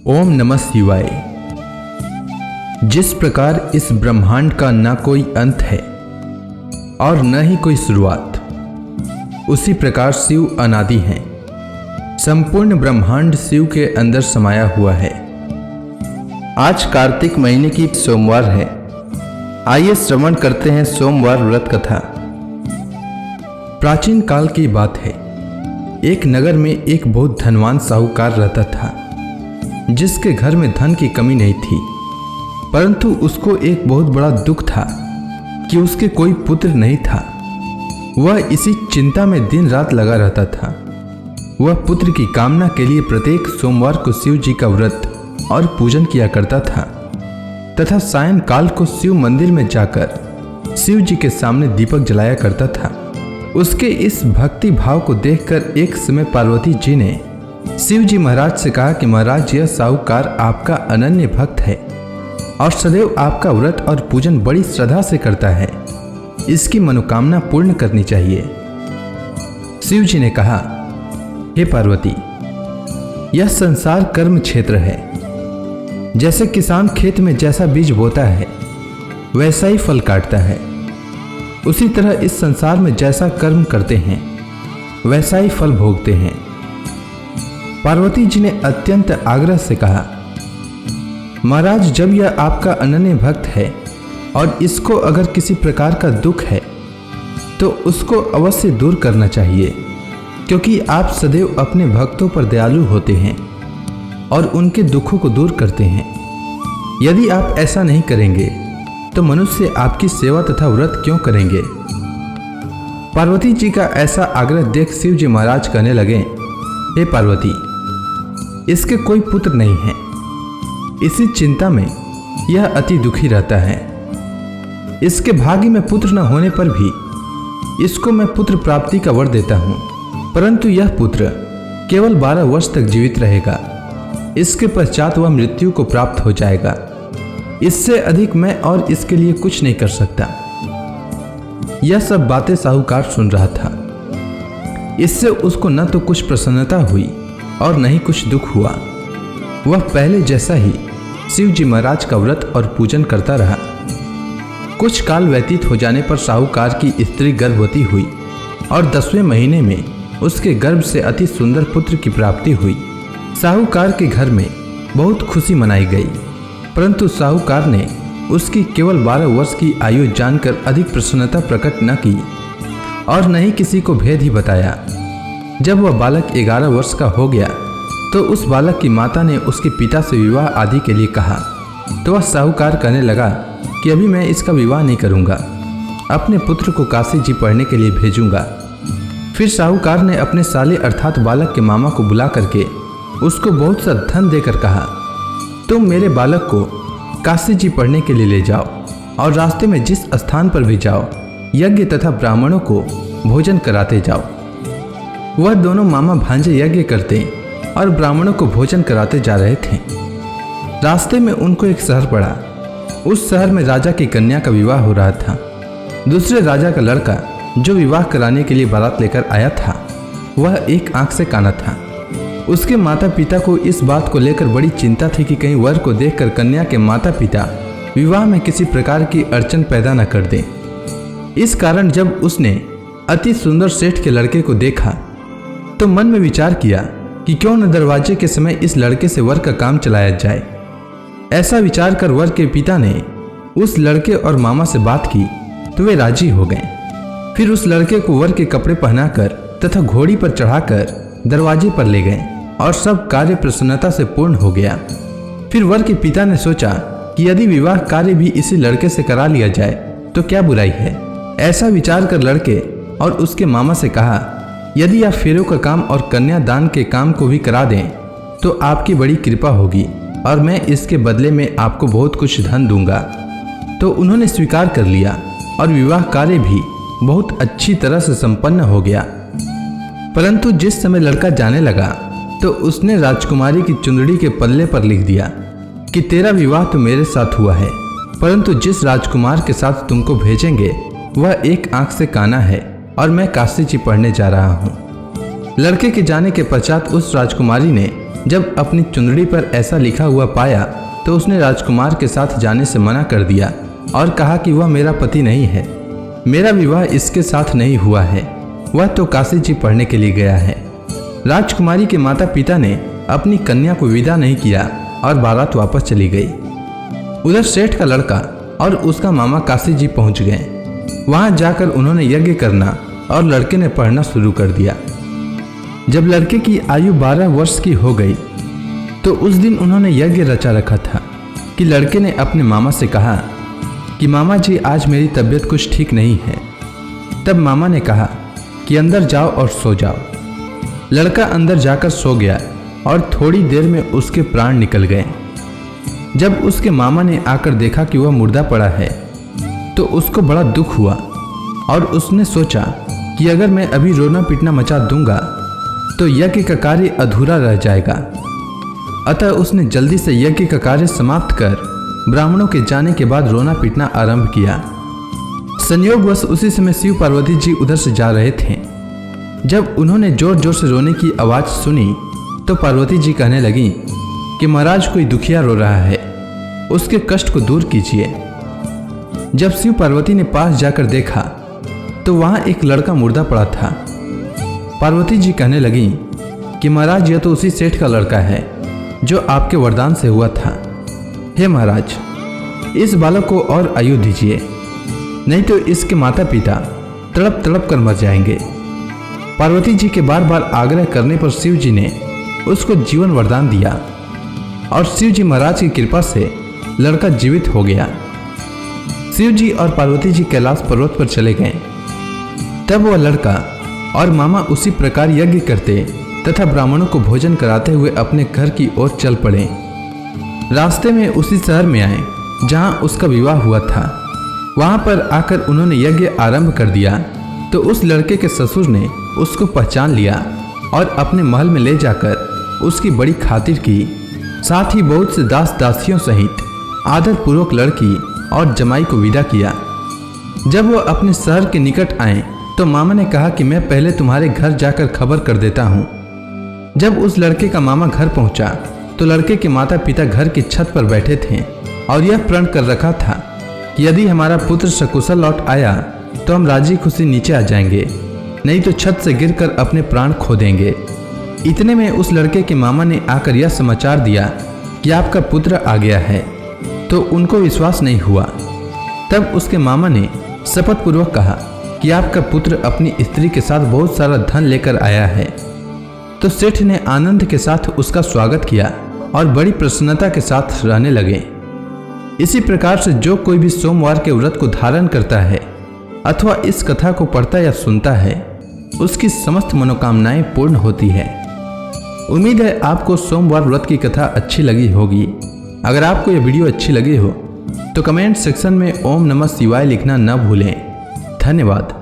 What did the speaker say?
ओम नमः शिवाय। जिस प्रकार इस ब्रह्मांड का न कोई अंत है और न ही कोई शुरुआत, उसी प्रकार शिव अनादि हैं। संपूर्ण ब्रह्मांड शिव के अंदर समाया हुआ है। आज कार्तिक महीने की सोमवार है। आइए श्रवण करते हैं सोमवार व्रत कथा। प्राचीन काल की बात है। एक नगर में एक बहुत धनवान साहूकार रहता था, जिसके घर में धन की कमी नहीं थी, परंतु उसको एक बहुत बड़ा दुख था कि उसके कोई पुत्र नहीं था। वह इसी चिंता में दिन रात लगा रहता था। वह पुत्र की कामना के लिए प्रत्येक सोमवार को शिव जी का व्रत और पूजन किया करता था तथा सायंकाल को शिव मंदिर में जाकर शिव जी के सामने दीपक जलाया करता था। उसके इस भक्ति भाव को देखकर एक समय पार्वती जी ने शिव जी महाराज से कहा कि महाराज, यह साहूकार आपका अनन्य भक्त है और सदैव आपका व्रत और पूजन बड़ी श्रद्धा से करता है। इसकी मनोकामना पूर्ण करनी चाहिए। शिव जी ने कहा, हे पार्वती, यह संसार कर्म क्षेत्र है। जैसे किसान खेत में जैसा बीज बोता है वैसा ही फल काटता है, उसी तरह इस संसार में जैसा कर्म करते हैं वैसा ही फल भोगते हैं। पार्वती जी ने अत्यंत आग्रह से कहा, महाराज, जब यह आपका अनन्य भक्त है और इसको अगर किसी प्रकार का दुख है तो उसको अवश्य दूर करना चाहिए, क्योंकि आप सदैव अपने भक्तों पर दयालु होते हैं और उनके दुखों को दूर करते हैं। यदि आप ऐसा नहीं करेंगे तो मनुष्य आपकी सेवा तथा व्रत क्यों करेंगे। पार्वती जी का ऐसा आग्रह देख शिव जी महाराज कहने लगे, हे पार्वती, इसके कोई पुत्र नहीं है। इसी चिंता में यह अति दुखी रहता है। इसके भाग्य में पुत्र न होने पर भी इसको मैं पुत्र प्राप्ति का वर देता हूँ, परंतु यह पुत्र केवल 12 वर्ष तक जीवित रहेगा। इसके पश्चात वह मृत्यु को प्राप्त हो जाएगा। इससे अधिक मैं और इसके लिए कुछ नहीं कर सकता। यह सब बातें साहूकार सुन रहा था। इससे उसको न तो कुछ प्रसन्नता हुई और न ही कुछ दुख हुआ। वह पहले जैसा ही शिव जी महाराज का व्रत और पूजन करता रहा। कुछ काल व्यतीत हो जाने पर साहूकार की स्त्री गर्भवती हुई और 10वें महीने में उसके गर्भ से अति सुंदर पुत्र की प्राप्ति हुई। साहूकार के घर में बहुत खुशी मनाई गई, परंतु साहूकार ने उसकी केवल 12 वर्ष की आयु जानकर अधिक प्रसन्नता प्रकट न की और न ही किसी को भेद ही बताया। जब वह बालक 11 वर्ष का हो गया तो उस बालक की माता ने उसके पिता से विवाह आदि के लिए कहा, तो वह साहूकार कहने लगा कि अभी मैं इसका विवाह नहीं करूंगा, अपने पुत्र को काशी जी पढ़ने के लिए भेजूंगा। फिर साहूकार ने अपने साले अर्थात बालक के मामा को बुला करके उसको बहुत सा धन देकर कहा, तुम मेरे बालक को काशी जी पढ़ने के लिए ले जाओ और रास्ते में जिस स्थान पर भी जाओ यज्ञ तथा ब्राह्मणों को भोजन कराते जाओ। वह दोनों मामा भांजे यज्ञ करते और ब्राह्मणों को भोजन कराते जा रहे थे। रास्ते में उनको एक शहर पड़ा। उस शहर में राजा की कन्या का विवाह हो रहा था। दूसरे राजा का लड़का जो विवाह कराने के लिए बारात लेकर आया था, वह एक आंख से काना था। उसके माता पिता को इस बात को लेकर बड़ी चिंता थी कि कहीं वर को देखकर कन्या के माता पिता विवाह में किसी प्रकार की अड़चन पैदा न कर दें। इस कारण जब उसने अति सुंदर सेठ के लड़के को देखा तो मन में विचार किया कि क्यों न दरवाजे के समय इस लड़के से वर का काम चलाया जाए। ऐसा विचार कर वर के पिता ने उस लड़के और मामा से बात की तो वे राजी हो गए। फिर उस लड़के को वर के कपड़े पहनाकर तथा घोड़ी पर चढ़ाकर दरवाजे पर ले गए और सब कार्य प्रसन्नता से पूर्ण हो गया। फिर वर के पिता ने सोचा कि यदि विवाह कार्य भी इसी लड़के से करा लिया जाए तो क्या बुराई है। ऐसा विचार कर लड़के और उसके मामा से कहा, यदि आप फेरों का काम और कन्यादान के काम को भी करा दें तो आपकी बड़ी कृपा होगी और मैं इसके बदले में आपको बहुत कुछ धन दूंगा। तो उन्होंने स्वीकार कर लिया और विवाह कार्य भी बहुत अच्छी तरह से संपन्न हो गया। परंतु जिस समय लड़का जाने लगा तो उसने राजकुमारी की चुंदड़ी के पल्ले पर लिख दिया कि तेरा विवाह तो मेरे साथ हुआ है, परंतु जिस राजकुमार के साथ तुमको भेजेंगे वह एक आंख से काना है और मैं काशी जी पढ़ने जा रहा हूँ। लड़के के जाने के पश्चात उस राजकुमारी ने जब अपनी चुंदड़ी पर ऐसा लिखा हुआ पाया तो उसने राजकुमार के साथ जाने से मना कर दिया और कहा कि वह मेरा पति नहीं है, मेरा विवाह इसके साथ नहीं हुआ है, वह तो काशी जी पढ़ने के लिए गया है। राजकुमारी के माता पिता ने अपनी कन्या को विदा नहीं किया और बारात वापस चली गई। उधर सेठ का लड़का और उसका मामा काशी जी पहुंच गए। वहां जाकर उन्होंने यज्ञ करना और लड़के ने पढ़ना शुरू कर दिया। जब लड़के की आयु 12 वर्ष की हो गई तो उस दिन उन्होंने यज्ञ रचा रखा था कि लड़के ने अपने मामा से कहा कि मामा जी आज मेरी तबीयत कुछ ठीक नहीं है। तब मामा ने कहा कि अंदर जाओ और सो जाओ। लड़का अंदर जाकर सो गया और थोड़ी देर में उसके प्राण निकल गए। जब उसके मामा ने आकर देखा कि वह मुर्दा पड़ा है तो उसको बड़ा दुख हुआ और उसने सोचा कि अगर मैं अभी रोना पीटना मचा दूंगा तो यज्ञ का कार्य अधूरा रह जाएगा। अतः उसने जल्दी से यज्ञ का कार्य समाप्त कर ब्राह्मणों के जाने के बाद रोना पीटना आरंभ किया। संयोगवश उसी समय शिव पार्वती जी उधर से जा रहे थे। जब उन्होंने जोर जोर से रोने की आवाज सुनी तो पार्वती जी कहने लगी कि महाराज कोई दुखिया रो रहा है, उसके कष्ट को दूर कीजिए। जब शिव पार्वती ने पास जाकर देखा तो वहां एक लड़का मुर्दा पड़ा था। पार्वती जी कहने लगी कि महाराज यह तो उसी सेठ का लड़का है जो आपके वरदान से हुआ था। हे महाराज, इस बालक को और आयु दीजिए, नहीं तो इसके माता पिता तड़प तड़प कर मर जाएंगे। पार्वती जी के बार बार आग्रह करने पर शिव जी ने उसको जीवन वरदान दिया और शिव जी महाराज की कृपा से लड़का जीवित हो गया। शिव जी और पार्वती जी कैलाश पर्वत पर चले गए। तब वह लड़का और मामा उसी प्रकार यज्ञ करते तथा ब्राह्मणों को भोजन कराते हुए अपने घर की ओर चल पड़े। रास्ते में उसी शहर में आए जहां उसका विवाह हुआ था। वहां पर आकर उन्होंने यज्ञ आरंभ कर दिया तो उस लड़के के ससुर ने उसको पहचान लिया और अपने महल में ले जाकर उसकी बड़ी खातिर की। साथ ही बहुत से दास दासियों सहित आदर पूर्वक लड़की और जमाई को विदा किया। जब वो अपने शहर के निकट आए तो मामा ने कहा कि मैं पहले तुम्हारे घर जाकर खबर कर देता हूँ। जब उस लड़के का मामा घर पहुंचा तो लड़के के माता पिता घर की छत पर बैठे थे और यह प्रण कर रखा था कि यदि हमारा पुत्र सकुशल लौट आया तो हम राजी खुशी नीचे आ जाएंगे, नहीं तो छत से गिरकर अपने प्राण खो देंगे। इतने में उस लड़के के मामा ने आकर यह समाचार दिया कि आपका पुत्र आ गया है, तो उनको विश्वास नहीं हुआ। तब उसके मामा ने शपथ पूर्वक कहा कि आपका पुत्र अपनी स्त्री के साथ बहुत सारा धन लेकर आया है। तो सेठ ने आनंद के साथ उसका स्वागत किया और बड़ी प्रसन्नता के साथ रहने लगे। इसी प्रकार से जो कोई भी सोमवार के व्रत को धारण करता है अथवा इस कथा को पढ़ता या सुनता है उसकी समस्त मनोकामनाएं पूर्ण होती है। उम्मीद है आपको सोमवार व्रत की कथा अच्छी लगी होगी। अगर आपको यह वीडियो अच्छी लगी हो तो कमेंट सेक्शन में ओम नमः शिवाय लिखना न भूलें। धन्यवाद।